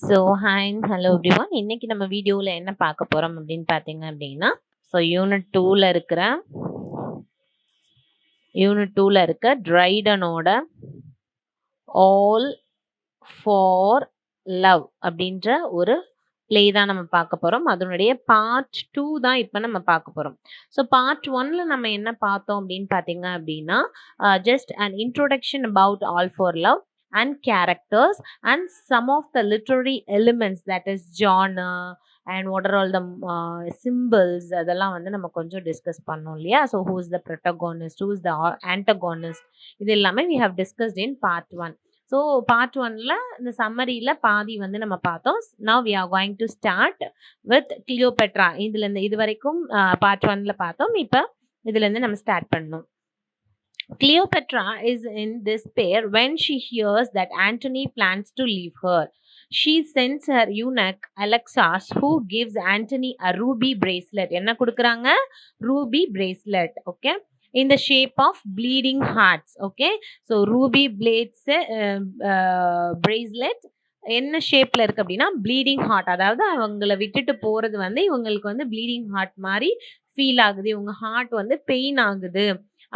So hi and hello everyone. இன்னைக்கு நம்ம வீடியோவில் என்ன பார்க்க போகிறோம் அப்படின்னு பார்த்தீங்க அப்படின்னா, ஸோ யூனிட் டூவில் இருக்க ட்ரைடனோட ஆல் ஃபார் லவ் அப்படின்ற ஒரு ப்ளே தான் நம்ம பார்க்க போகிறோம். அதனுடைய பார்ட் 2 தான் இப்போ நம்ம பார்க்க போகிறோம். ஸோ பார்ட் 1ல நம்ம என்ன பார்த்தோம் அப்படின்னு பார்த்தீங்க அப்படின்னா, just an introduction about all for love and characters and some of the literary elements, that is genre and what are all the symbols, அதெல்லாம் வந்து நம்ம கொஞ்சம் டிஸ்கஸ் பண்ணோம் இல்லையா. So who is the protagonist, who is the antagonist, இது எல்லாமே we have discussed in part 1. So part 1ல இந்த சம்மரியில் பாதி வந்து நம்ம பார்த்தோம். now we are going to start with Cleopatra. இதுலேருந்து இது வரைக்கும் பார்ட் 1ல பார்த்தோம். இப்போ இதுலேருந்து நம்ம ஸ்டார்ட் பண்ணோம். Cleopatra is in despair when she hears that Antony plans to leave her. She sends her eunuch Alexas, who gives Antony a ruby bracelet. என்ன கொடுக்குறாங்க? Ruby bracelet. Okay, in the shape of bleeding hearts. Okay, so ruby blades bracelet என்ன ஷேப்ல இருக்கு அப்படின்னா bleeding heart. அதாவது அவங்கள விட்டுட்டு போறது வந்து இவங்களுக்கு வந்து ப்ளீடிங் ஹார்ட் மாதிரி ஃபீல் ஆகுது, இவங்க ஹார்ட் வந்து பெயின் ஆகுது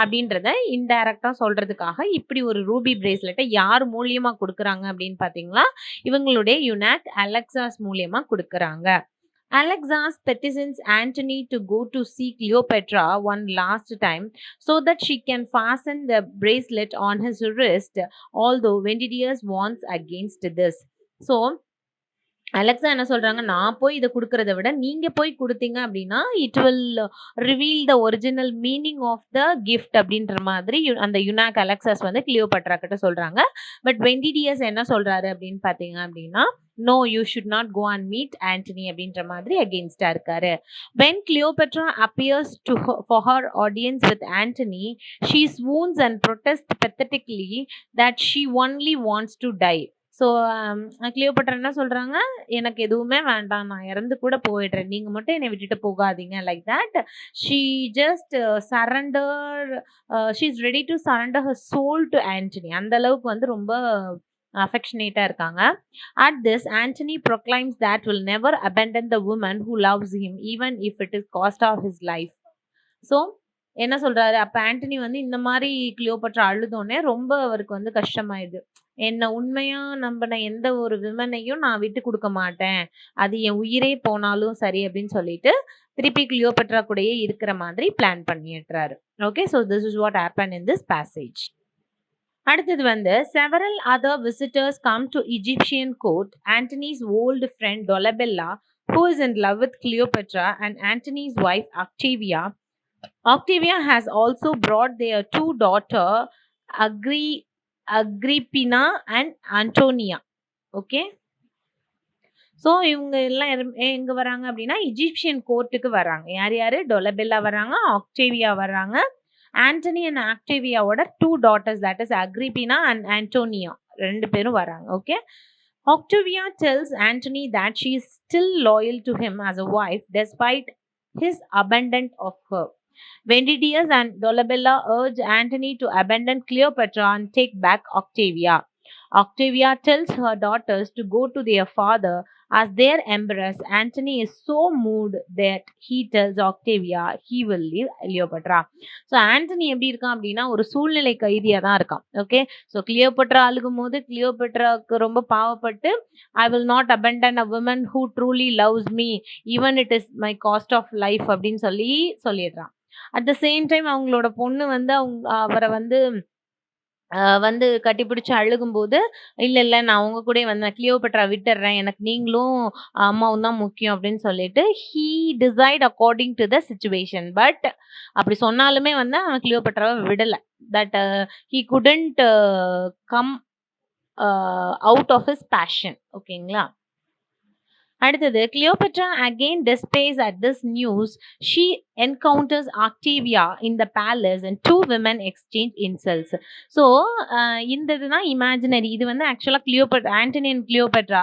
அப்படின்றத இன்டைரக்டா சொல்றதுக்காக இப்படி ஒரு ரூபி பிரேஸ்லெட்டை யார் மூலியமா கொடுக்குறாங்க அப்படின்னு பாத்தீங்களா, இவங்களுடைய யுனாக் அலெக்சாஸ் மூலியமா கொடுக்குறாங்க. Alexas petitions Antony to go to see Cleopatra one last time so that she can fasten the bracelet on his wrist, although Vendidius warns against this. So Alexa என்ன சொல்றாங்க, நான் போய் இதை கொடுக்கறத விட நீங்க போய் கொடுத்தீங்க அப்படின்னா it will reveal the original meaning of the gift அப்படின்ற மாதிரி அந்த யுனாக் அலெக்சாஸ் வந்து கிளியோபட்ரா கிட்ட சொல்றாங்க. பட் வெண்டிடியஸ் என்ன சொல்றாரு அப்படின்னு பாத்தீங்க அப்படின்னா, no, you should not go and meet Antony அப்படின்ற மாதிரி அகெயின்ஸ்டா இருக்காரு. When Cleopatra appears for her audience with Antony, she swoons and protests pathetically that she only wants to die. So Cleopatra என்ன சொல்றாங்க, எனக்கு எதுவுமே வேண்டாம், நான் இறந்து கூட போயிடுறேன், நீங்க மட்டும் என்னை விட்டுட்டு போகாதீங்க. Like that she just surrender, she is ready to surrender her soul to Antony. அந்த அளவுக்கு வந்து ரொம்ப affectionate இருக்காங்க. At this, Antony proclaims that will never abandon the woman who loves him, even if it is cost of his life. So என்ன சொல்றாரு, அப்ப ஆண்டனி வந்து இந்த மாதிரி கிளியோபட்ரா அழுதோடனே ரொம்ப அவருக்கு வந்து கஷ்டமாயிடுது. என்ன உண்மையா நம்பின எந்த ஒரு விமனையும் நான் விட்டு கொடுக்க மாட்டேன், அது என் உயிரே போனாலும் சரி அப்படின்னு சொல்லிட்டு திருப்பி கிளியோபட்ரா கூடயே இருக்கிற மாதிரி பிளான் பண்ணிடுறாரு. Okay, so this is what happen in this passage. அடுத்தது வந்து several other visitors come to Egyptian court. Antony's old friend Dolabella, who is in love with Cleopatra, and Antony's wife Octavia. Octavia has also brought their two daughters, Agrippina and Antonia. Okay, so இவங்க எல்லாம் எங்க வராங்க அப்படின்னா Egyptian கோர்ட்டுக்கு வராங்க. யார் யாரு? Dolabella வராங்க, ஆக்டேவியா வராங்க, Antony and ஆக்டேவியாவோட 2 daughters, that is Agrippina and Antonia, 2 பேரும் வராங்க. Okay, Octavia tells Antony that she is still loyal to him as a wife despite his abandonment of her. Vendidius and Dolabella urge Antony to abandon Cleopatra and take back Octavia. Octavia tells her daughters to go to their father as their empress. Antony is so moved that he tells Octavia he will leave Cleopatra. So Antony எப்படி இருக்கான் அப்படின்னா ஒரு சூழ்நிலை கைதியா தான் இருக்கான். Okay, so Cleopatra அழுகும் போது கிளியோபட்ராவுக்கு ரொம்ப பாவப்பட்டு I will not abandon a woman who truly loves me even it is my cost of life அப்படின்னு சொல்லிடுறான். அட் த சேம் டைம் அவங்களோட பொண்ணு வந்து அவரை வந்து கட்டிப்பிடிச்சு அழுகும்போது, இல்ல நான் உங்க கூட வந்து கிளியோபட்ரா விட்டுறேன், எனக்கு நீங்களும் அம்மாவும் தான் முக்கியம் அப்படின்னு சொல்லிட்டு he decide according to the situation. But அப்படி சொன்னாலுமே வந்து அவன் கிளியோபட்ராவை விடல. That he couldn't come out of his passion. ஓகேங்களா. அடுத்தது Cleopatra again despairs at this news. She encounters Octavia in the palace and 2 women exchange insults. So இந்த இதுதான் imaginary. இது வந்து ஆக்சுவலா கிளியோபட்ரா, ஆண்டனி அண்ட் கிளியோபட்ரா,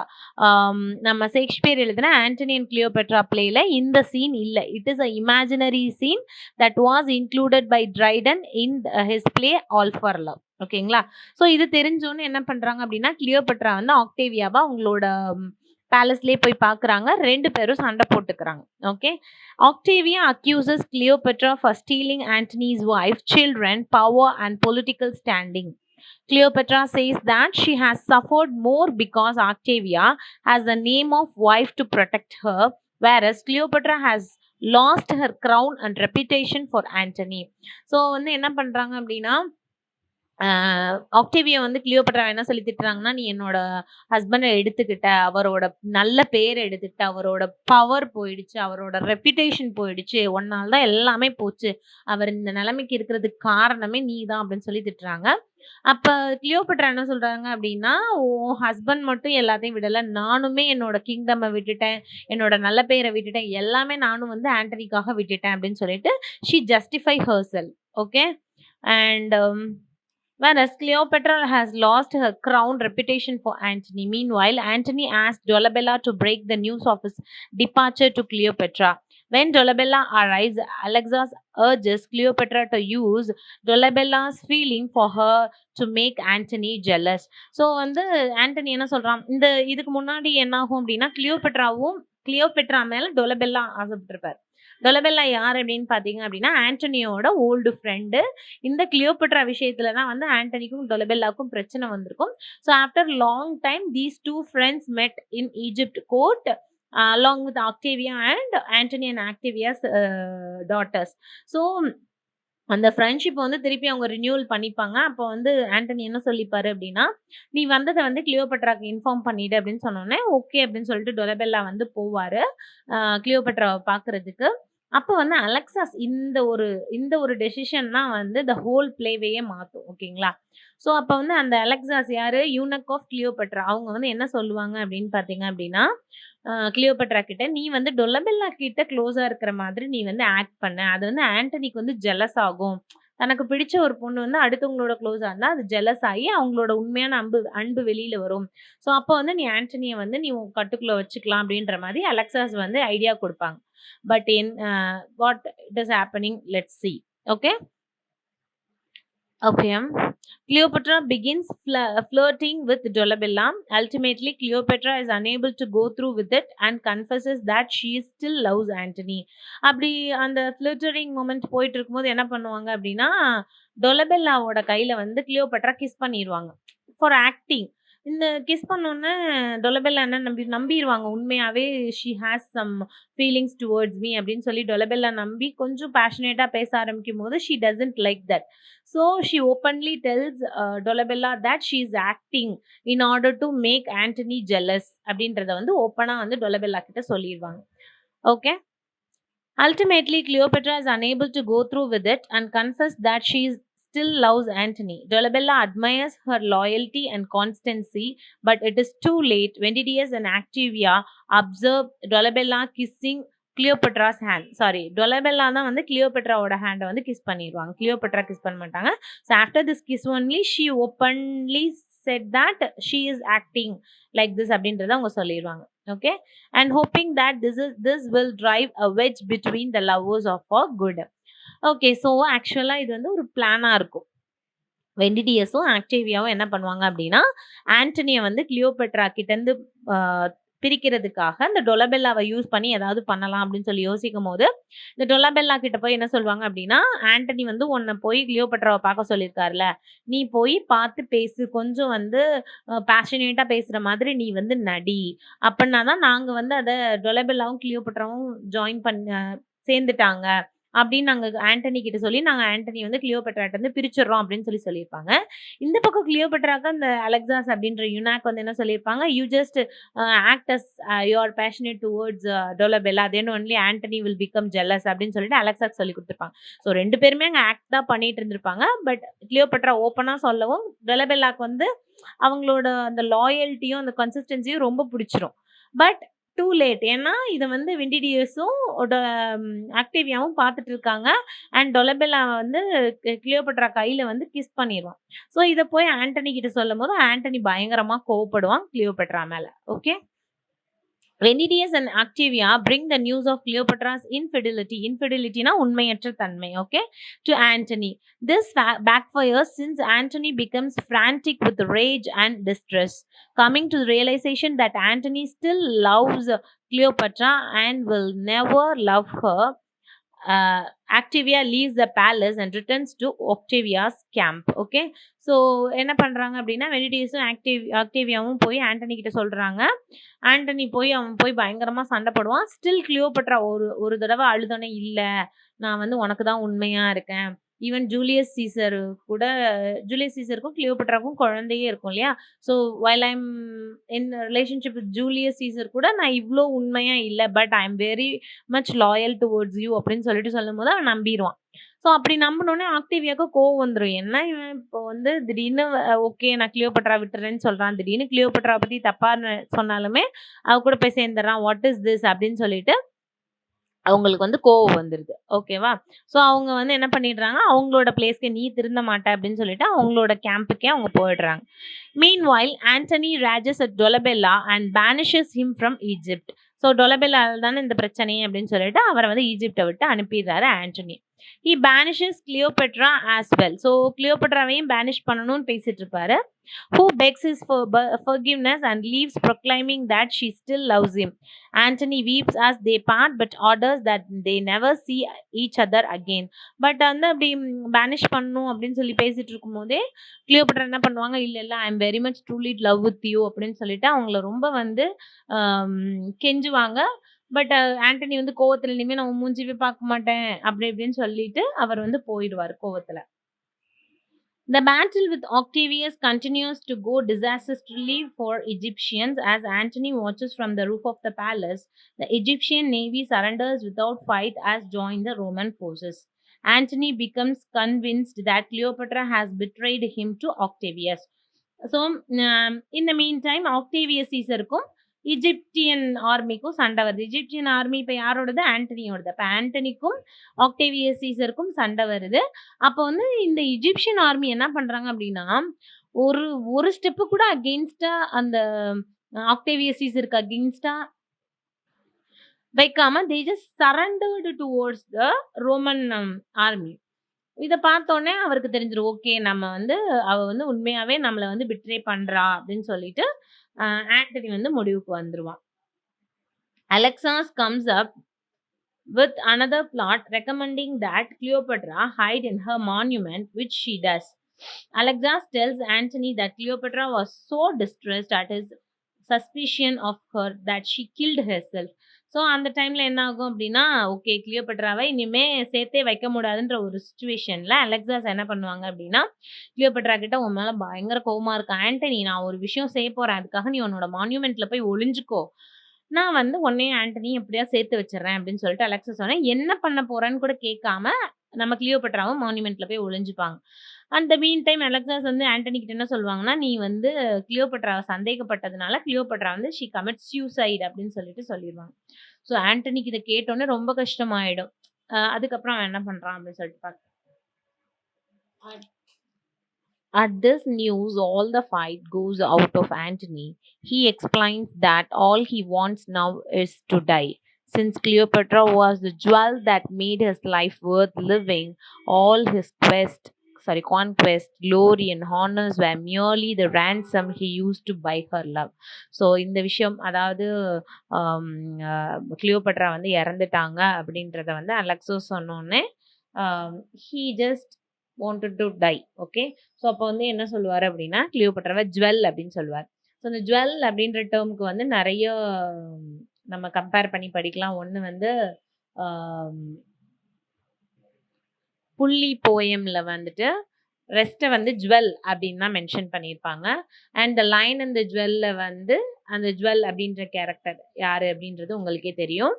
நம்ம ஷேக்ஸ்பியர் எழுதின Antony and Cleopatra பிளேல இந்த சீன் இல்லை. It is a imaginary scene that was included by Dryden in his play all for love. ஓகேங்களா. ஸோ இது தெரிஞ்சோன்னு என்ன பண்றாங்க அப்படின்னா கிளியோபட்ரா வந்து ஆக்டேவியாவா அவங்களோட பேலஸ்லயே போய் பார்க்குறாங்க. 2 பேரும் சண்டை போட்டுக்கிறாங்க. Okay. Octavia accuses Cleopatra for stealing Antony's wife, children, power and political standing. Cleopatra says that she has suffered more because Octavia has the name of wife to protect her, whereas Cleopatra has lost her crown and reputation for Antony. So வந்து என்ன பண்றாங்க அப்படின்னா, Octavia வந்து Cleopatra என்ன சொல்லி திட்டுறாங்கன்னா, நீ என்னோட ஹஸ்பண்டை எடுத்துக்கிட்ட, அவரோட நல்ல பேரை எடுத்துக்கிட்ட, அவரோட பவர் போயிடுச்சு, அவரோட ரெப்யூட்டேஷன் போயிடுச்சு, உன்னால தான் எல்லாமே போச்சு, அவர் இந்த நிலைமைக்கு இருக்கிறதுக்கு காரணமே நீ தான் அப்படின்னு சொல்லி திட்டுறாங்க. அப்ப கிளியோபட்ரா என்ன சொல்றாங்க அப்படின்னா, உன் ஹஸ்பண்ட் மட்டும் எல்லாத்தையும் விடல, நானுமே என்னோட கிங்டம் விட்டுட்டேன், என்னோட நல்ல பேரை விட்டுட்டேன், எல்லாமே நானும் வந்து ஆண்டனிக்காக விட்டுட்டேன் அப்படின்னு சொல்லிட்டு she justify herself. Okay. And whereas Cleopatra has lost her crown reputation for Antony. Meanwhile, Antony asked Dolabella to break the news of his departure to Cleopatra. When Dolabella arrives, Alexas urges Cleopatra to use Dolabella's feeling for her to make Antony jealous. So வந்து ஆண்டனி என்ன சொல்றான், இந்த இதுக்கு முன்னாடி என்ன ஆகும் அப்படின்னா, Cleopatra மேல டொலபெல்லா ஆசைப்பட்டிருப்பார். டொலபெல்லா யார் அப்படின்னு பார்த்தீங்க அப்படின்னா, ஆண்டனியோட ஓல்டு ஃப்ரெண்டு. இந்த கிளியோபட்ரா விஷயத்துல தான் வந்து ஆண்டனிக்கும் டொலபெல்லாக்கும் பிரச்சனை வந்திருக்கும். So after long time these 2 friends met in Egypt court along with Octavia and Antony and Octavia's daughters. So அந்த ஃப்ரெண்ட்ஷிப் வந்து திருப்பி அவங்க ரினியூவல் பண்ணிப்பாங்க. அப்போ வந்து ஆண்டனி என்ன சொல்லிப்பாரு அப்படின்னா, நீ வந்ததை வந்து கிளியோபட்ராக்கு இன்ஃபார்ம் பண்ணிடு அப்படின்னு சொன்னோடனே ஓகே அப்படின்னு சொல்லிட்டு டொலபெல்லா வந்து போவாரு கிளியோபட்ராவை பார்க்கறதுக்கு. அப்போ வந்து அலெக்சாஸ் இந்த ஒரு டெசிஷன் தான் வந்து த ஹோல் பிளேவையே மாற்றும். ஓகேங்களா. ஸோ அப்போ வந்து அந்த அலெக்சாஸ் யாரு, யூனக் ஆஃப் கிளியோபட்ரா. அவங்க வந்து என்ன சொல்லுவாங்க அப்படின்னு பார்த்தீங்க அப்படின்னா, கிளியோபட்ரா கிட்ட நீ வந்து டொலபெல்லா கிட்ட க்ளோஸா இருக்கிற மாதிரி நீ வந்து ஆக்ட் பண்ண, அது வந்து ஆண்டனிக்கு வந்து ஜெலஸ் ஆகும். தனக்கு பிடிச்ச ஒரு பொண்ணு வந்து அடுத்தவங்களோட க்ளோஸா இருந்தா அது ஜெலஸ் ஆகி அவங்களோட உண்மையான அன்பு வெளியில வரும். ஸோ அப்போ வந்து நீ ஆண்டனியை வந்து நீ உன் கட்டுக்குள்ள வச்சுக்கலாம் அப்படின்ற மாதிரி அலெக்சாஸ் வந்து ஐடியா கொடுப்பாங்க. But what it is happening, let's see. Okay. Okay. Cleopatra begins flirting with Dolabella. Ultimately, Cleopatra is unable to go through with it and confesses that she still loves Antony. அப்படி அந்த ஃப்ளர்ட்டரிங் moment போயிட்டு இருக்கும்போது என்ன பண்ணுவாங்க அப்படின்னா, டொலபெல்லாவோட கையில வந்து கிளியோபட்ரா கிஸ் பண்ணிடுவாங்க ஃபார் ஆக்டிங். இந்த கிஸ் பண்ணோன்னே டொலபெல்லா என்ன நம்பிடுவாங்க, உண்மையாவே she has some feelings towards me அப்படின்னு சொல்லி டொலபெல்லா நம்பி கொஞ்சம் பேஷனேட்டாக பேச ஆரம்பிக்கும் போது she doesn't like that. So she openly tells Dolabella that she is acting in order to make Antony jealous அப்படின்றத வந்து ஓப்பனாக வந்து டொலபெல்லா கிட்ட சொல்லிடுவாங்க. Okay. Ultimately, Cleopatra is unable to go through with it and confess that she still loves Antony. Dolabella admires her loyalty and constancy, but it is too late. Ventidius and Octavia observe Dolabella kissing Cleopatra's hand. Sorry, Dolabella தான் வந்து கிளியோபட்ராவோட ஹேண்டை வந்து kiss பண்ணிடுவாங்க. Cleopatra kiss பண்ண மாட்டாங்க. So after this kiss only, she openly said that she is acting like this அப்படின்றத அவங்க சொல்லிடுவாங்க. Okay. And hoping that this will drive a wedge between the lovers of a good. Okay. So actually இது வந்து ஒரு பிளானா இருக்கும். வெண்டிடியஸும் ஆக்டேவியாவும் என்ன பண்ணுவாங்க அப்படின்னா, ஆண்டனியை வந்து கிளியோபட்ரா கிட்ட இருந்து பிரிக்கிறதுக்காக இந்த டொலபெல்லாவை யூஸ் பண்ணி ஏதாவது பண்ணலாம் அப்படின்னு சொல்லி யோசிக்கும் போது, இந்த டொலபெல்லா கிட்ட போய் என்ன சொல்லுவாங்க அப்படின்னா, ஆண்டனி வந்து உன்னை போய் கிளியோபட்ராவை பார்க்க சொல்லியிருக்காருல, நீ போய் பார்த்து பேசு, கொஞ்சம் வந்து பேஷனேட்டா பேசுற மாதிரி நீ வந்து நடி, அப்படின்னா தான் நாங்க வந்து அதை டொலபெல்லாவும் கிளியோபட்ராவும் ஜாயின் சேர்ந்துட்டாங்க அப்படின்னு நாங்க ஆண்டனி கிட்ட சொல்லி நாங்க ஆண்டனி வந்து கிளியோபட்ராட்ட இருந்து பிரிச்சிடுறோம் அப்படின்னு சொல்லியிருப்பாங்க. இந்த பக்கம் கிளியோபட்ராக்கு அந்த அலெக்சாஸ் அப்படின்ற யுனாக் வந்து என்ன சொல்லியிருப்பாங்க, you just act as you are passionate towards Dolabella, then only Antony will become jealous அப்படின்னு சொல்லிட்டு அலெக்சாக்கு சொல்லி கொடுத்துருப்பாங்க. ஸோ 2 பேருமே அங்கே ஆக்ட் தான் பண்ணிட்டு இருந்திருப்பாங்க. பட் கிளியோபட்ரா ஓப்பனா சொல்லவும் டொலபெல்லாக்கு வந்து அவங்களோட அந்த லாயல்ட்டியும் அந்த கன்சிஸ்டன்சியும் ரொம்ப பிடிச்சிரும். But too late. ஏன்னா இதை வந்து வெண்டிடியஸும் ஆக்டேவியாவும் பார்த்துட்டு இருக்காங்க. அண்ட் டொலபெல்லா வந்து கிளியோபட்ரா கையில வந்து கிஸ் பண்ணிடுவான். ஸோ இதை போய் ஆண்டனி கிட்ட சொல்லும் போது ஆண்டனி பயங்கரமா கோவப்படுவான் கிளியோபட்ரா மேல. Okay. Venidius and Octavia bring the news of Cleopatra's infidelity. Infidelity na உண்மையற்ற தன்மை, okay, to Antony. This backfires since Antony becomes frantic with rage and distress, coming to the realization that Antony still loves Cleopatra and will never love her. Octavia leaves the palace and returns to Octavia's camp. Okay, so என்ன பண்ணுறாங்க அப்படின்னா வெனிடியஸும் ஆக்டேவியாவும் போய் ஆண்டனி கிட்ட சொல்கிறாங்க. ஆண்டனி அவன் போய் பயங்கரமாக சண்டை போடுவான். ஸ்டில் கிளியோபட்ரா ஒரு தடவை அழுதோன்னே, இல்லை நான் வந்து உனக்கு தான் உண்மையாக இருக்கேன். ஈவன் ஜூலியஸ் சீசருக்கும் கிளியோபட்ராவுக்கும் குழந்தையே இருக்கும் இல்லையா. So while I'm in relationship with Julius Caesar கூட நான் இவ்வளோ உண்மையாக இல்லை, but I am very much loyal towards you அப்படின்னு சொல்லும் போது அவன் நம்பிடுவான். ஸோ அப்படி நம்பினோடனே ஆக்டேவியாவுக்கு கோவம் வந்துடும். என்ன இவன் இப்போ வந்து திடீர்னு ஓகே நான் கிளியோபட்ரா விட்டுறேன்னு சொல்கிறான், திடீர்னு கிளியோபட்ரா பற்றி தப்பாக சொன்னாலுமே அவ கூட போய் சேர்ந்துடுறான், வாட் இஸ் திஸ் அப்படின்னு சொல்லிட்டு அவங்களுக்கு வந்து கோவம் வந்துடுது. ஓகேவா. ஸோ அவங்க வந்து என்ன பண்ணிடுறாங்க, அவங்களோட பிளேஸ்க்கு நீ திருந்த மாட்டே அப்படின்னு சொல்லிட்டு அவங்களோட கேம்புக்கே அவங்க போயிடுறாங்க. Meanwhile Antony rages at Dolabella and banishes him from Egypt. So டொலபெல்லால தானே இந்த பிரச்சனை அப்படின்னு சொல்லிட்டு அவரை வந்து ஈஜிப்டை விட்டு அனுப்பிடுறாரு Antony. He banishes Cleopatra as well. So கிளியோபட்ராவையும் பேனிஷ் பண்ணணும்னு பேசிட்டு இருப்பாரு. Who begs his forgiveness and leaves, proclaiming that she still loves him. Antony weeps as they part, but orders that they never see each other again. But வந்து அப்படி banish பண்ணணும் அப்படின்னு சொல்லி பேசிட்டு இருக்கும் போதே கிளியோபட்ரா என்ன பண்ணுவாங்க, இல்லை ஐ am very much truly love with you அப்படின்னு சொல்லிட்டு அவங்கள ரொம்ப வந்து கெஞ்சுவாங்க. பட் ஆண்டனி வந்து கோவத்துல இனிமே நான் மூஞ்சிவே பார்க்க மாட்டேன் அப்படி இப்படின்னு சொல்லிட்டு அவர் வந்து போயிடுவார் கோவத்துல. The battle with Octavius continues to go disastrously for Egyptians as Antony watches from the roof of the palace. The Egyptian navy surrenders without fight as join the Roman forces. Antony becomes convinced that Cleopatra has betrayed him to Octavius. So, in the meantime, Octavius Caesarக்கும் Egyptian ஆர்மிக்கும் சண்டை வருது. Egyptian army இப்போ யாரோடது, ஆண்டனியோடது. அப்போ ஆண்டனிக்கும் Octavius சீசருக்கும் சண்டை வருது. அப்போ வந்து இந்த Egyptian army என்ன பண்றாங்க அப்படின்னா, ஒரு ஸ்டெப்பு கூட அகெயின்ஸ்டா அந்த ஆக்டேவியஸ் சீசருக்கு அகெயின்ஸ்டா வைக்காம they just surrendered towards the Roman army. இதை பார்த்தோன்னே அவருக்கு தெரிஞ்சிடும், ஓகே நம்ம வந்து அவ வந்து உண்மையாவே நம்மளை வந்து பிட்ரே பண்றா அப்படின்னு சொல்லிட்டு ஆண்டனி வந்து முடிவுக்கு வந்துருவான். Alexas comes up with another plot recommending that Cleopatra hide in her monument, which she does. Alexas tells Antony that Cleopatra was so distressed at his suspicion of her that she killed herself. So அந்த டைம்ல என்ன ஆகும் அப்படின்னா, okay கிளியோபட்ராவை இனிமே சேர்த்தே வைக்க முடியாதுன்ற ஒரு சுச்சுவேஷன்ல அலெக்சாஸ் என்ன பண்ணுவாங்க அப்படின்னா, கிளியோபட்ரா கிட்ட உன் மேல பயங்கர கோவமா இருக்கு ஆண்டனி, நான் ஒரு விஷயம் செய்ய போறேன், அதுக்காக நீ உன்னோட மான்யூமெண்ட்ல போய் ஒளிஞ்சுக்கோ, நான் வந்து உன்னையே ஆண்டனி எப்படியா சேர்த்து வச்சிடறேன் அப்படின்னு சொல்லிட்டு அலெக்சா சொன்னேன். என்ன பண்ண போறேன்னு கூட கேட்காம நம்ம கிளியோபட்ராவும் மான்யூமெண்ட்ல போய் ஒளிஞ்சுப்பாங்க. அந்த மீன் டைம் அலெக்சாஸ் வந்து ஆண்டனி கிட்ட என்ன சொல்லுவாங்கன்னா, நீ வந்து கிளியோபட்ராவை சந்தேகப்பட்டதுனால கிளியோபட்ரா வந்து ஷி கமிட்ஸ் சூசைட் அப்படின்னு சொல்லிட்டு சொல்லிடுவாங்க. ஸோ ஆண்டனிக்கு இதை கேட்டோன்னே ரொம்ப கஷ்டமாயிடும். அதுக்கப்புறம் அவன் என்ன பண்றான் அப்படின்னு சொல்லிட்டு பார்க்க. At this news, all the fight goes out of Antony. He explains that all he wants now is to die. Since Cleopatra was the jewel that made his life worth living, all his conquest, glory and honors were merely the ransom he used to buy her love. So இந்த விஷயம் அதாவது Cleopatra வந்து இறந்துட்டாங்க அப்படின்றத வந்து அலெக்சோ சொன்னோன்னே he just wanted to die. Okay, so அப்போ வந்து என்ன சொல்லுவார் அப்படின்னா, கிளியோபட்ராவை ஜுவல் அப்படின்னு சொல்லுவார். ஸோ இந்த ஜுவல் அப்படின்ற டேர்முக்கு வந்து நிறைய நம்ம கம்பேர் பண்ணி படிக்கலாம். ஒன்று வந்து புள்ளி போயம்ல வந்துட்டு ரெஸ்ட்டை வந்து ஜுவல் அப்படின்னு தான் மென்ஷன் பண்ணியிருப்பாங்க. அண்ட் த லைன் அந்த ஜுவல்ல வந்து அந்த ஜுவல் அப்படின்ற கேரக்டர் யாரு அப்படின்றது உங்களுக்கே தெரியும்.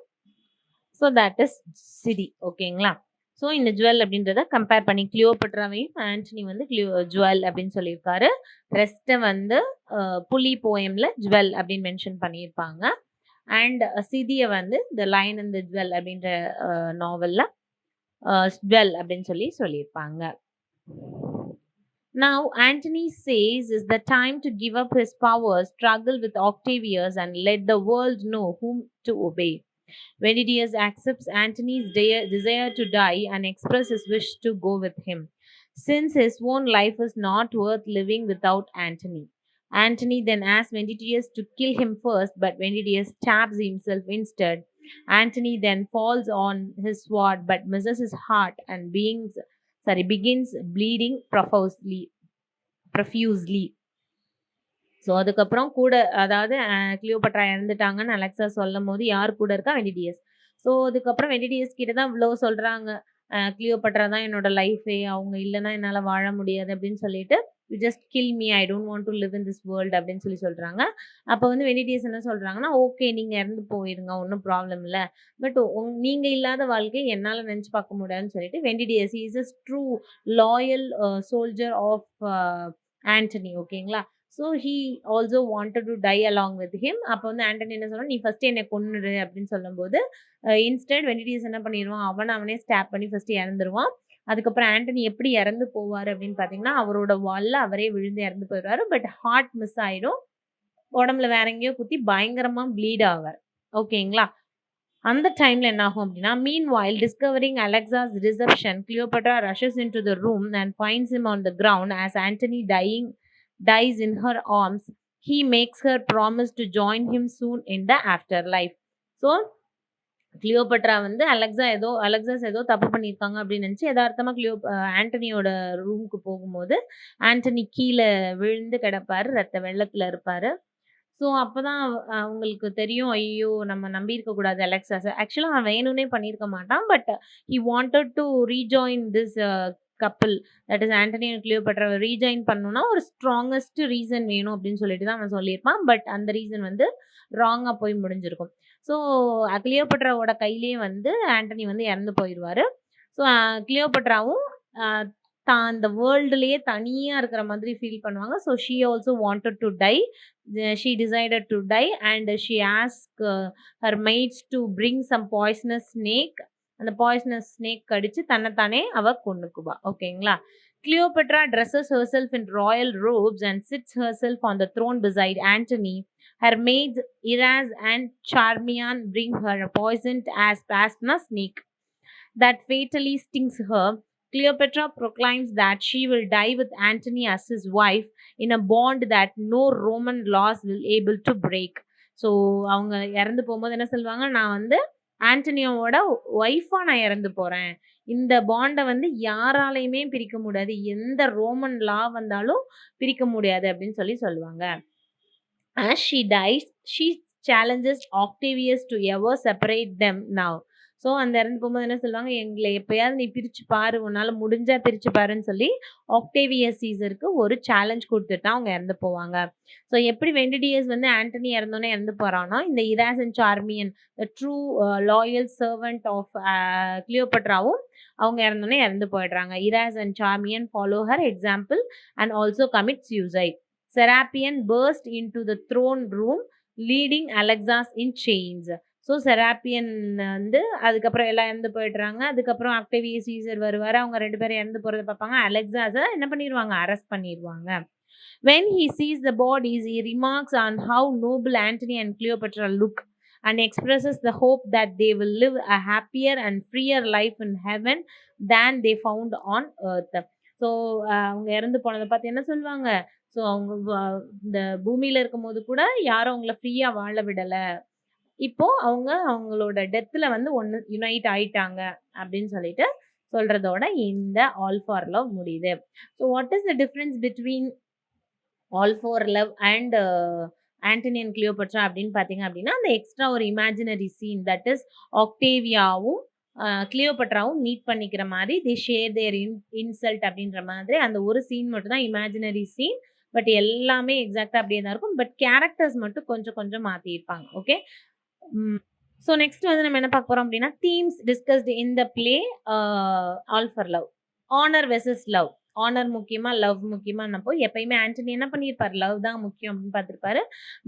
So that is CD. ஓகேங்களா. ஸோ இந்த ஜுவல் அப்படின்றத கம்பேர் பண்ணி கிளியோபட்ராவையும் ஆண்டனி வந்து ஜுவல் அப்படின்னு சொல்லியிருக்காரு. ரெஸ்ட்டை வந்து புலி போயம்ல ஜுவல் அப்படின்னு மென்ஷன் பண்ணியிருப்பாங்க. அண்ட் சிதியை வந்து the line and the jewel அப்படின்ற நாவல்ல ஜுவல் அப்படின்னு சொல்லியிருப்பாங்க. Now Antony says is the time to give up his powers, struggle with Octavius, and let the world know whom to obey. Venidius accepts Antony's desire to die and expresses his wish to go with him, since his own life is not worth living without Antony. Antony then asks Ventidius to kill him first, but Ventidius stabs himself instead. Antony then falls on his sword but misses his heart and begins bleeding profusely. So அதுக்கப்புறம் கூட அதாவது Cleopatra இறந்துட்டாங்கன்னு Alexa சொல்லும் போது யார் கூட இருக்கா வெண்டிடியஸ். So அதுக்கப்புறம் வெண்டிடியஸ் கிட்ட தான் இவ்வளோ சொல்கிறாங்க, கிளியோபட்ரா தான் என்னோட லைஃபே, அவங்க இல்லைன்னா என்னால் வாழ முடியாது அப்படின்னு சொல்லிட்டு, you just kill me, I don't want to live in this world அப்படின்னு சொல்கிறாங்க. அப்போ வந்து வெண்டிடியஸ் என்ன சொல்கிறாங்கன்னா, ஓகே நீங்கள் இறந்து போயிருங்க, ஒன்றும் ப்ராப்ளம் இல்லை, பட் நீங்கள் இல்லாத வாழ்க்கை என்னால் நினச்சி பார்க்க முடியாதுன்னு சொல்லிட்டு Ventidius is is true loyal soldier of Antony. ஓகேங்களா. So he also wanted to die along with him. அப்போ வந்து ஆண்டனி என்ன சொல்கிறான், நீ ஃபஸ்ட்டு என்னை கொன்னுடு அப்படின்னு சொல்லும்போது இன்ஸ்டன்ட் வெண்டிடியஸ் என்ன பண்ணிடுவான், அவனே ஸ்டாப் பண்ணி ஃபஸ்ட்டு இறந்துருவான். அதுக்கப்புறம் ஆண்டனி எப்படி இறந்து போவார் அப்படின்னு பார்த்தீங்கன்னா, அவரோட வாலில் அவரே விழுந்து இறந்து போயிடுவார். பட் ஹார்ட் மிஸ் ஆகிடும், உடம்புல வேற எங்கேயோ குத்தி பயங்கரமாக ப்ளீட் ஆவார். ஓகேங்களா. அந்த டைமில் என்ன ஆகும் அப்படின்னா, meanwhile discovering Alexas deception, Cleopatra rushes into the room and finds him on the ground as Antony dies in her arms. He makes her promise to join him soon in the afterlife. So Cleopatra வந்து அலெக்சாஸ் ஏதோ தப்பு பண்ணியிருக்காங்க அப்படின்னு நினச்சி யதார்த்தமாக ஆண்டனியோட ரூமுக்கு போகும்போது ஆண்டனி கீழே விழுந்து கிடப்பார், ரத்த வெள்ளத்தில் இருப்பார். ஸோ அப்போ தான் அவங்களுக்கு தெரியும், ஐயோ நம்ம நம்பியிருக்கக்கூடாது அலெக்சாஸை. ஆக்சுவலாக அவன் வேணும்னே பண்ணியிருக்க மாட்டான், but he wanted to rejoin this couple, that is Antony and கிளியோபட்ராவை ரீஜாயின் பண்ணணும்னா ஒரு ஸ்ட்ராங்கஸ்ட் ரீசன் வேணும் அப்படின்னு சொல்லிட்டு தான் அவன் சொல்லியிருப்பான். பட் அந்த ரீசன் வந்து ராங்காக போய் முடிஞ்சிருக்கும். ஸோ கிளியோபட்ராவோட கையிலேயே வந்து ஆண்டனி வந்து இறந்து போயிடுவார். ஸோ கிளியோபட்ராவும் தான் அந்த வேர்ல்டுலேயே தனியாக இருக்கிற மாதிரி ஃபீல் பண்ணுவாங்க. So she also wanted to die. She decided to die and she ask her maids to bring some poisonous snake. அந்த பாய்சனஸ் ஸ்னேக் கடிச்சு தன்னைத்தானே அவ கொன்னுக்குவா. ஓகேங்களா. Cleopatra dresses herself in royal robes and sits herself on the throne beside Antony. Her maids Iras and Charmian bring her a poisoned as poisonous snake that fatally stings her. Cleopatra proclaims that she will die with Antony as his wife in a bond that no Roman laws will able to break. So அவங்க இறந்து போகும்போது என்ன சொல்லுவாங்க, நான் வந்து ஆண்டனியோட ஒய்ஃபாக நான் இறந்து போகிறேன், இந்த பாண்டை வந்து யாராலையுமே பிரிக்க முடியாது, எந்த ரோமன் லா வந்தாலும் பிரிக்க முடியாது அப்படின்னு சொல்லுவாங்க. As she dies, she challenges Octavius to ever separate them now. So அந்த இறந்து போகும்போது என்ன சொல்லுவாங்க, எங்களை எப்பயாவது நீ பிரிச்சு பாரு, உன்னால் முடிஞ்சா பிரிச்சு பாருன்னு சொல்லி ஆக்டேவியஸ் சீசருக்கு ஒரு சேலஞ்ச் கொடுத்துட்டு தான் அவங்க இறந்து போவாங்க. ஸோ எப்படி வெண்டிடியஸ் வந்து ஆண்டனி இறந்தோன்னே இறந்து போகிறானோ, இந்த Iras and Charmion the true loyal servant of கிளியோபட்ராவும் அவங்க இறந்தோன்னே இறந்து போயிடுறாங்க. Iras and Charmion follow her example and also commit suicide. Serapion burst into the throne room leading Alexas in chains. So Serapion வந்து அதுக்கப்புறம் எல்லாம் இறந்து போயிடுறாங்க. அதுக்கப்புறம் ஆக்டேவியஸ் சீசர் வருவார், அவங்க 2 பேரும் இறந்து போகிறத பார்ப்பாங்க. அலெக்சாஸை என்ன பண்ணிடுவாங்க, அரெஸ்ட் பண்ணிடுவாங்க. When he sees the bodies, he remarks on how noble Antony and Cleopatra look and expresses the hope that they will live a happier and freer life in heaven than they found on earth. So அவங்க இறந்து போனதை பார்த்து என்ன சொல்லுவாங்க, so அவங்க இந்த பூமியில் இருக்கும்போது கூட யாரும் அவங்கள ஃப்ரீயாக வாழ விடலை, இப்போ அவங்க அவங்களோட டெத்தில் வந்து ஒன்று யுனைட் ஆயிட்டாங்க அப்படின்னு சொல்லிட்டு சொல்றதோட இந்த ஆல் ஃபார் லவ் முடியுது. So what is the difference between All for Love and Antony and Cleopatra அப்படின்னு பார்த்தீங்க அப்படின்னா, அந்த எக்ஸ்ட்ரா ஒரு இமேஜினரி சீன், தட் இஸ் ஆக்டேவியாவும் கிளியோபட்ராவும் மீட் பண்ணிக்கிற மாதிரி, தி ஷேர் தேர் இன்சல்ட் அப்படின்ற மாதிரி அந்த ஒரு சீன் மட்டும் தான் இமேஜினரி சீன். பட் எல்லாமே எக்ஸாக்டாக அப்படியே தான் இருக்கும். பட் கேரக்டர்ஸ் மட்டும் கொஞ்சம் மாற்றிருப்பாங்க. ஓகே. ஸோ நெக்ஸ்ட் வந்து நம்ம என்ன பார்க்க போகிறோம் அப்படின்னா, themes discussed in the play all for love. Honour versus love. Honour முக்கியமா, லவ் முக்கியமானப்போ எப்பயுமே ஆண்டனி என்ன பண்ணியிருப்பாரு? லவ் தான் முக்கியம் அப்படின்னு பார்த்திருப்பாரு.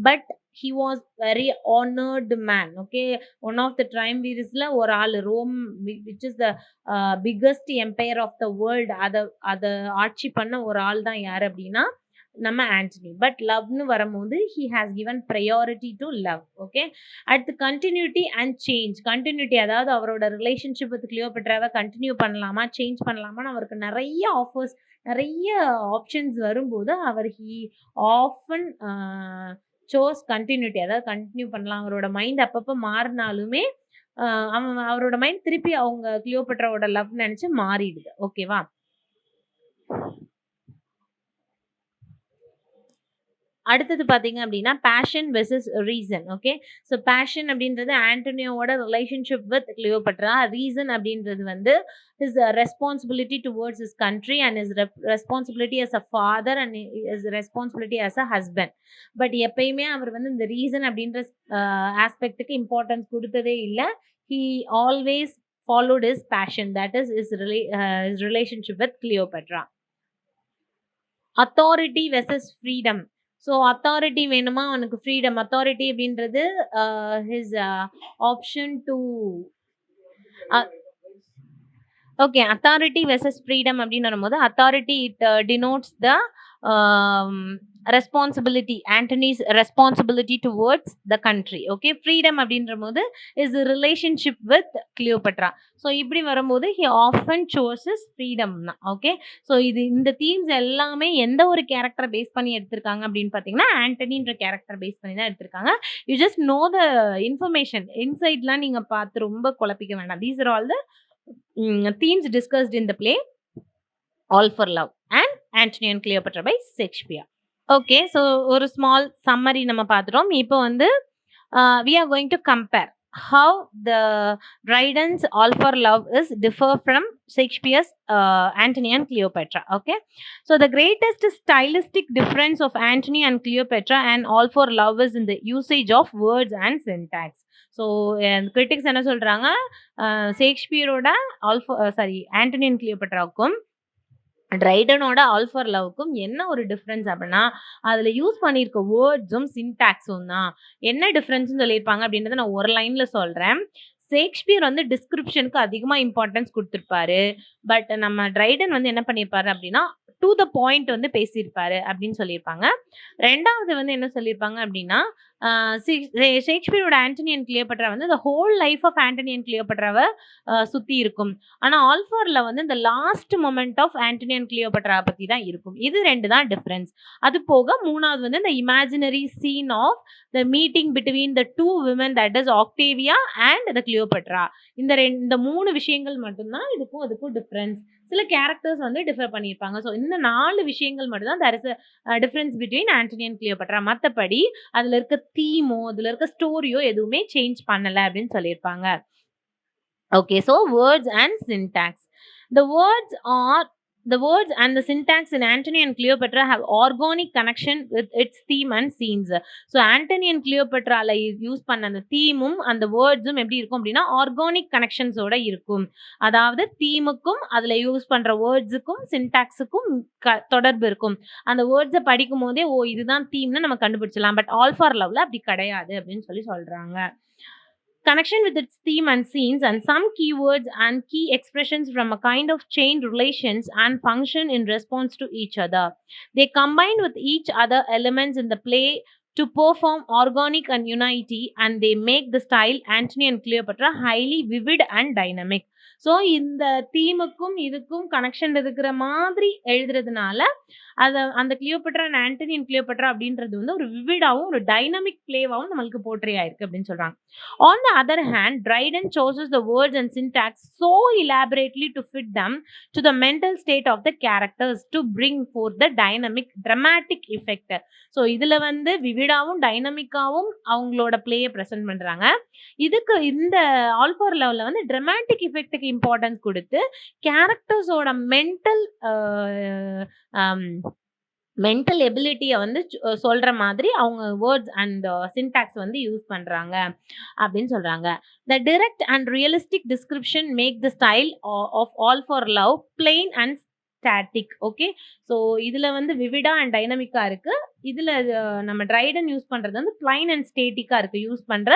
But he was very honored man. Okay, one of the triumvirsல ஒரு ஆளு Rome, which is the biggest empire of the world. அத ஆட்சி பண்ண ஒரு ஆள் தான் யாரு அப்படின்னா நம்ம ஆண்டனி. பட் லவ்னு வரும்போது he has given priority to love. Okay, அடுத்து கண்டினியூட்டி அண்ட் சேஞ்ச். கண்டினியூட்டி அதாவது அவரோட ரிலேஷன்ஷிப் வித் கிளியோபட்ராவை கண்டினியூ பண்ணலாமா, சேஞ்ச் பண்ணலாமான்னு அவருக்கு நிறைய ஆஃபர்ஸ், நிறைய ஆப்ஷன்ஸ் வரும்போது அவர் he often chose continuity. அதாவது கண்டினியூ பண்ணலாம். அவரோட மைண்ட் அப்பப்போ மாறினாலுமே அவரோட மைண்ட் திருப்பி அவங்க கிளியோபட்ராவோட லவ் நினைச்சு மாறிடுது. ஓகேவா? அடுத்தது பாத்தீங்க அப்படின்னா passion versus reason. Okay, so passion அப்படின்றது ஆண்டனியோட ரிலேஷன்ஷிப் வித் கிளியோபட்ரா. ரீசன் அப்படின்றது வந்து his responsibility towards his country and his responsibility as a father and his responsibility as a husband. But எப்பயுமே அவர் வந்து இந்த ரீசன் அப்படின்ற ஆஸ்பெக்டுக்கு இம்பார்ட்டன்ஸ் கொடுத்ததே இல்லை. he always followed his passion, that is his relationship with Cleopatra. authority versus freedom. So authority வேணுமா அவனுக்கு freedom. Authority அப்படின்றது his option to okay, authority versus freedom அப்படின்னு வரும்போது authority it denotes the responsibility, Anthony's responsibility towards the country. Okay, freedom அப்படின்ற போது is relationship with Cleopatra. So இப்படி வரும்போது he often chooses freedom தான். ஓகே, ஸோ இந்த themes எல்லாமே எந்த ஒரு கேரக்டரை பேஸ் பண்ணி எடுத்திருக்காங்க அப்படின்னு பார்த்தீங்கன்னா ஆண்டனின்ற கேரக்டர் பேஸ் பண்ணி தான் எடுத்திருக்காங்க. You just know the information, இன்சைட்லாம் நீங்கள் பார்த்து ரொம்ப குழப்பிக்க வேண்டாம். These are all the themes discussed in the play All for Love and Antony and Cleopatra by Shakespeare. Okay, so ஒரு small summary நம்ம பார்த்துட்டோம். இப்போ வந்து we are going to compare how the Dryden's All for Love is differ from Shakespeare's Antony and Cleopatra. Okay, so the greatest stylistic difference of Antony and Cleopatra and All for Love is in the usage of words and syntax. So critics என்ன சொல்றாங்க, ஷேக்ஸ்பியரோட Antony and கிளியோபட்ராவுக்கும் ட்ரைடனோட all for லவ்க்கும் என்ன ஒரு difference அப்படின்னா அதில் use பண்ணியிருக்க வேர்ட்ஸும் சின்டாக்ஸும் தான். என்ன டிஃப்ரென்ஸ்னு சொல்லியிருப்பாங்க அப்படின்றத நான் ஒரு லைனில் சொல்கிறேன். ஷேக்ஸ்பியர் வந்து டிஸ்கிரிப்ஷனுக்கு அதிகமாக இம்பார்ட்டன்ஸ் கொடுத்துருப்பாரு. பட் நம்ம ட்ரைடன் வந்து என்ன பண்ணியிருப்பாரு அப்படின்னா டு த பாயிண்ட் வந்து பேசியிருப்பாரு அப்படின்னு சொல்லியிருப்பாங்க. ரெண்டாவது வந்து என்ன சொல்லியிருப்பாங்க அப்படின்னா ஷேக்ஸ்பியரோட ஆண்டனி அண்ட் கிளியோபட்ரா வந்து the whole life of Antony and கிளியோபட்ராவை சுற்றி இருக்கும். ஆனால் ஆல் ஃபார் லவ் வந்து இந்த last moment of Antony and Cleopatra பற்றி தான் இருக்கும். இது ரெண்டு தான் டிஃப்ரென்ஸ். அது போக மூணாவது வந்து இந்த imaginary scene of the meeting between the two women, that is Octavia and the Cleopatra. இந்த மூணு விஷயங்கள் மட்டும்தான் இதுக்கும் அதுக்கும் டிஃப்ரென்ஸ். சில கேரக்டர்ஸ் வந்து டிஃபர் பண்ணியிருப்பாங்க. ஸோ இந்த 4 விஷயங்கள் மட்டும் தான் there is a difference between Antony and Cleopatra. மற்றபடி அதில் இருக்க தீமோ அதில் இருக்க ஸ்டோரியோ எதுவுமே சேஞ்ச் பண்ணலை அப்படின்னு சொல்லியிருப்பாங்க. Okay, so words and syntax. The words and the syntax in Antony and Cleopatra have organic connection with its theme and scenes. So Antony and Cleopatra la use பண்ண அந்த தீமும் அந்த வேர்ட்ஸும் எப்படி இருக்கும் அப்படின்னா ஆர்கானிக் கனெக்ஷன்ஸோட இருக்கும். அதாவது தீமுக்கும் அதில் யூஸ் பண்ற வேர்ட்ஸுக்கும் சின்டாக்ஸுக்கும் தொடர்பு இருக்கும். அந்த வேர்ட்ஸை படிக்கும் போதே ஓ இதுதான் தீம்னு நம்ம கண்டுபிடிச்சலாம். பட் ஆல் ஃபார் லவ்ல அப்படி கிடையாது அப்படின்னு சொல்றாங்க. Connection with its theme and scenes and some keywords and key expressions from a kind of chain relations and function in response to each other. They combine with each other elements in the play to perform organic and unity, and they make the style Antony and Cleopatra highly vivid and dynamic. So இந்த தீமுக்கும் இதுக்கும் connection இருக்கிற மாதிரி எழுதுறதுனால அந்த Cleopatra and Antony and Cleopatra அப்படின்றது வந்து ஒரு விவிடாவும் ஒரு dynamic பிளேவாகவும் நம்மளுக்கு போர்ட்ரே ஆயிருக்கு அப்படின்னு சொல்றாங்க. On the other hand, Dryden chooses the words and syntax so elaborately to fit them to the mental state of the characters to bring forth the dynamic dramatic effect. So இதுல வந்து விவிடாவும் டைனமிக்காவும் அவங்களோட பிளேயை present பண்றாங்க. இதுக்கு இந்த All for லவ்ல வந்து dramatic எஃபெக்ட்டுக்கு importance கொடுத்து கேரக்டர்ஸோட mental எபிலிட்டியை வந்து சொல்ற மாதிரி அவங்க வேர்ட்ஸ் அண்ட் சின்டாக்ஸ் வந்து யூஸ் பண்றாங்க அப்படின்னு சொல்றாங்க. The direct and realistic description make the style of All for Love plain and static. Okay. So இதுல வந்து விவிடா அண்ட் டைனமிக்கா இருக்கு. இதுல நம்ம ட்ரைடன் யூஸ் பண்றது வந்து பிளைன் அண்ட் ஸ்டேட்டிக்கா இருக்கு யூஸ் பண்ற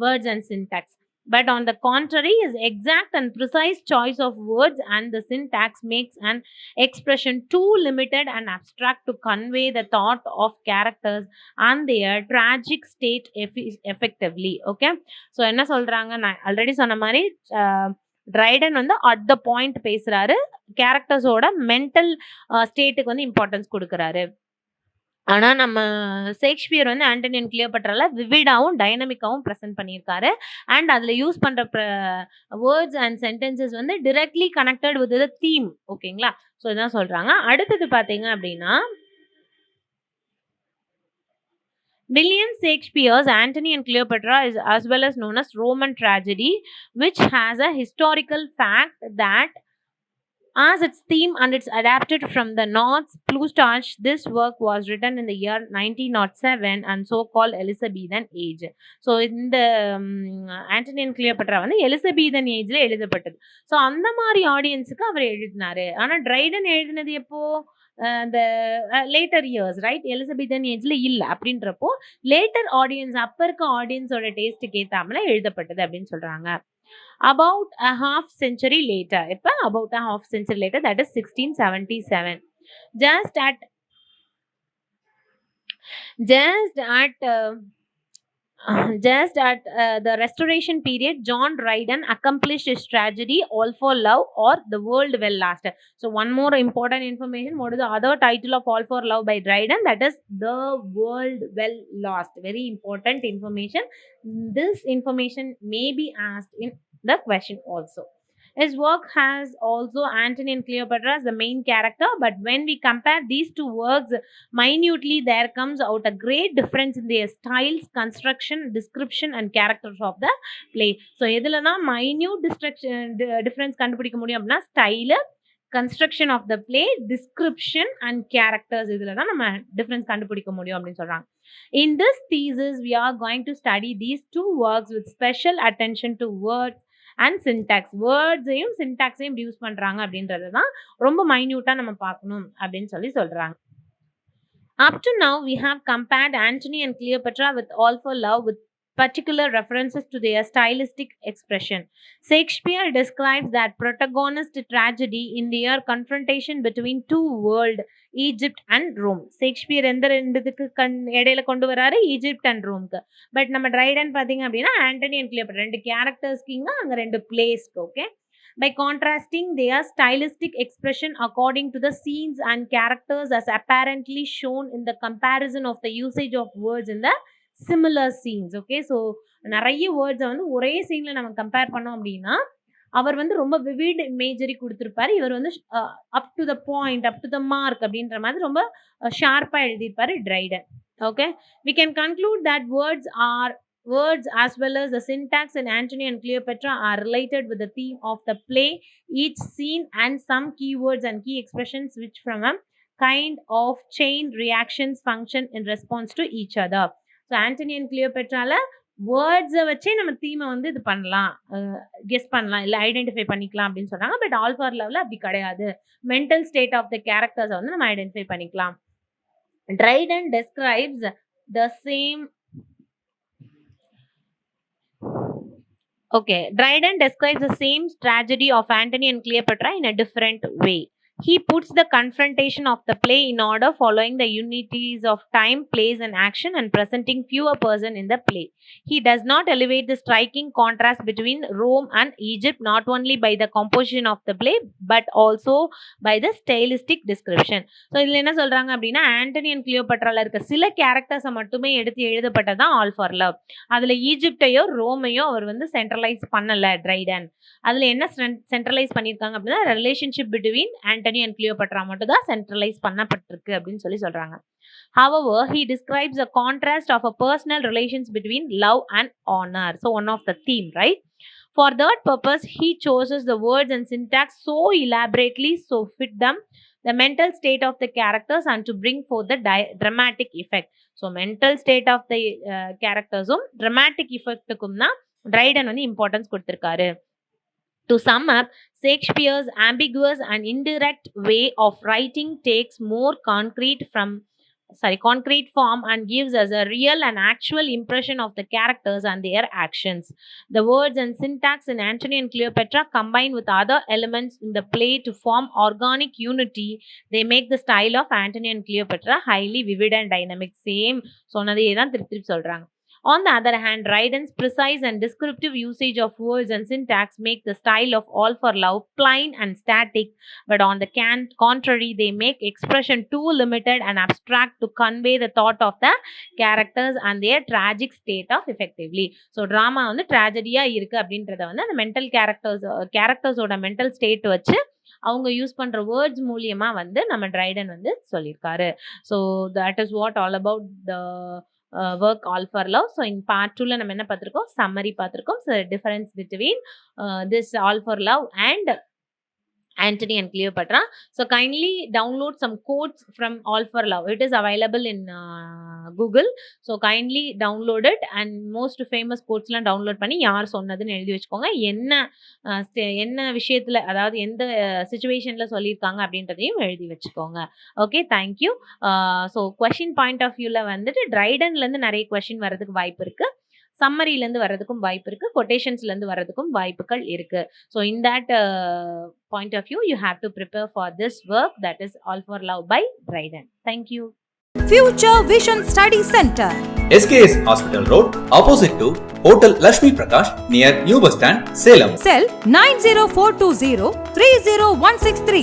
words and syntax. But on the contrary, his exact and precise choice of words and the syntax makes an expression too limited and abstract to convey the thought of characters and their tragic state effectively. Okay. So என்ன சொல்றாங்க, நான் already சொன்ன மாதிரி Triton வந்து at the point பேசுறாரு, கேரக்டர்ஸோட mental ஸ்டேட்டுக்கு வந்து importance கொடுக்குறாரு. ஆனா நம்ம ஷேக்ஸ்பியர் வந்து ஆண்டனி அண்ட் கிளியோபாட்ரால விவிடாவும் டைனமிக்காவும் பிரசன்ட் பண்ணியிருக்காரு. அண்ட் அதுல யூஸ் பண்ற வேர்ட்ஸ் அண்ட் சென்டென்சஸ் வந்து directly connected with the theme. ஓகேங்களா. ஸோ இதான் சொல்றாங்க. அடுத்தது பாத்தீங்க அப்படின்னா, William Shakespeare's Antony and Cleopatra is as well as known as Roman tragedy, which has a historical fact that as its theme and it's adapted from the Norse Plutarch. This work was written in the year 1907 and so-called Elizabethan age. So இந்த Antony and Cleopatra வந்து Elizabethan ஏஜ்ல எழுதப்பட்டது. So அந்த மாதிரி ஆடியன்ஸுக்கு அவர் எழுதினாரு. ஆனா Triton எழுதினது எப்போ, இந்த லேட்டர் இயர்ஸ், ரைட், எலிசபெத்தன் ஏஜ்ல இல்ல. அப்படின்றப்போ லேட்டர் ஆடியன்ஸ், அப்ப இருக்க ஆடியன்ஸோட டேஸ்ட்டுக்கு ஏத்தாமல எழுதப்பட்டது அப்படின்னு சொல்றாங்க. About a half century later, about a half century later, that is 1677, just at the Restoration period, John Dryden accomplished his tragedy All for Love or The World Well Lost. So one more important information, what is the other title of All for Love by Dryden? That is The World Well Lost. Very important information. This information may be asked in the question also. His work has also Antony and Cleopatra as the main character, but when we compare these two works minutely, there comes out a great difference in their styles, construction, description and characters of the play. So எதுல தான் minute difference கண்டுபிடிக்க முடியும் அப்படின்னா, style, construction of the play, description and characters, இதுல தான் நம்ம difference கண்டுபிடிக்க முடியும் அப்படின்னு சொல்றாங்க. In this thesis, we are going to study these two works with special attention to words and syntax. வேர்ட்ஸையும் சின்டாக்ஸையும் யூஸ் பண்றாங்க அப்படின்றது தான் ரொம்ப மைன்யூட்டா நம்ம பார்க்கணும் அப்படின்னு சொல்றாங்க. Up to now, we have compared Antony and Cleopatra with All for Love with particular references to their stylistic expression. Shakespeare describes that protagonist tragedy in their confrontation between two worlds, Egypt and Rome. Shakespeare எந்த ரெண்டுத்துக்கு இடையில கொண்டு வராரு, Egypt and ரோம்க்கு. But நம்ம Triton பாத்தீங்க அப்படின்னா Antony and Cleopatra ரெண்டு கேரக்டர்ஸ்க்கு அங்க ரெண்டு பிளேஸ்க்கு. Okay. By contrasting their stylistic expression according to the scenes and characters as apparently shown in the comparison of the usage of words in the similar scenes. Okay. So நிறைய வேர்ட்ஸை வந்து ஒரே சீன்ல நம்ம compare பண்ணோம் அப்படின்னா, அவர் வந்து ரொம்ப விவிட் இமேஜரி கொடுத்திருப்பாரு, இவர் வந்து up to the point, up to the mark அப்படின்ற மாதிரி ரொம்ப ஷார்ப்பா எழுதியிருப்பாரு Triton. Okay. We can conclude that words as well as the syntax in Antony and Cleopatra are related with the theme of the play, each scene and some keywords and key expressions which from a kind of chain reactions function in response to each other. So Antony and Cleopatra வேர்ட்ஸை வச்சே நம்ம தீமை வந்து இது பண்ணலாம், guess பண்ணலாம், இல்லை identify பண்ணிக்கலாம் அப்படின்னு சொல்றாங்க. பட் ஆல் ஃபார் லவ்ல அப்படி கிடையாது. மென்டல் ஸ்டேட் ஆஃப் த கேரக்டர்ஸை வந்து நம்ம ஐடென்டிஃபை பண்ணிக்கலாம். Dryden describes the same Dryden describes the same tragedy of Antony and Cleopatra in a different way. He puts the confrontation of the play in order following the unities of time, place and action and presenting fewer person in the play. He does not elevate the striking contrast between Rome and Egypt not only by the composition of the play but also by the stylistic description. So இதுல என்ன சொல்றாங்க அப்படின்னா, Antony and கிளியோபாட்ரால இருக்க சில கேரக்டர்ஸை மட்டுமே எடுத்து எழுதப்பட்டதான் all for love. அதுல ஈஜிப்டையோ ரோமையோ அவர் வந்து சென்ட்ரலைஸ் பண்ணல ட்ரைடன். அதுல என்ன சென்ட்ரலைஸ் பண்ணிருக்காங்க அப்படின்னா, relationship between Antony and Cleopatra மட்டும் தான் சென்ட்ரலைஸ் பண்ணப்பட்டிருக்கு அப்படின்னு சொல்றாங்க. However, he describes a contrast of a personal relations between love and honor. So one of the theme, right? For that purpose, he chooses the words and syntax so elaborately so fit them the mental state of the characters and to bring forth the dramatic effect. So mental state of the characters dramatic effect க்கும் தான் Triton வந்து importance கொடுத்திருக்காரு. To sum up, Shakespeare's ambiguous and indirect way of writing takes more concrete form and gives us a real and actual impression of the characters and their actions. The words and syntax in Antony and Cleopatra combine with other elements in the play to form organic unity. They make the style of Antony and Cleopatra highly vivid and dynamic. Same சொன்னதே தான் திருப்பி திருப்பி சொல்றாங்க. On the other hand, Dryden's precise and descriptive usage of words and syntax make the style of All for Love plain and static, but on the contrary, they make expression too limited and abstract to convey the thought of the characters and their tragic state of effectively. So, drama வந்து ட்ராஜடியா இருக்கு அப்படின்றத வந்து அந்த mental கேரக்டர்ஸோட mental state வச்சு அவங்க use பண்ற words மூலியமா வந்து நம்ம ட்ரைடன் வந்து சொல்லியிருக்காரு. So that is what all about the work All for Love. So in part 2 நம்ம என்ன பார்த்திருக்கோம், summary பார்த்திருக்கோம். So the difference between this All for Love and Antony and Cleopatra. So kindly download some quotes from All for Love. It is available in Google. So kindly download it and most famous quotes எல்லாம் download பண்ணி யார் சொன்னதுன்னு எழுதி வச்சுக்கோங்க. என்ன விஷயத்துல அதாவது எந்த சிச்சுவேஷன்ல சொல்லியிருக்காங்க அப்படின்றதையும் எழுதி வச்சுக்கோங்க. Okay, thank you. So question point of வியூல வந்துட்டு ட்ரைடன்ல இருந்து நிறைய கொஸ்டின் வரதுக்கு வாய்ப்பு இருக்கு, சம்மரில இருந்து வரதுக்கும் வாய்ப்பு இருக்கு, கொட்டேஷன்ஸ்ல இருந்து வரதுக்கும் வாய்ப்புகள் இருக்கு. So in that point of view you have to prepare for this work, that is All for Love by Dryden. Thank you. Future Vision Study Center, SKS Hospital Road, opposite to Hotel Lakshmi Prakash, near New Bus Stand, Salem. Cell 90420 30163.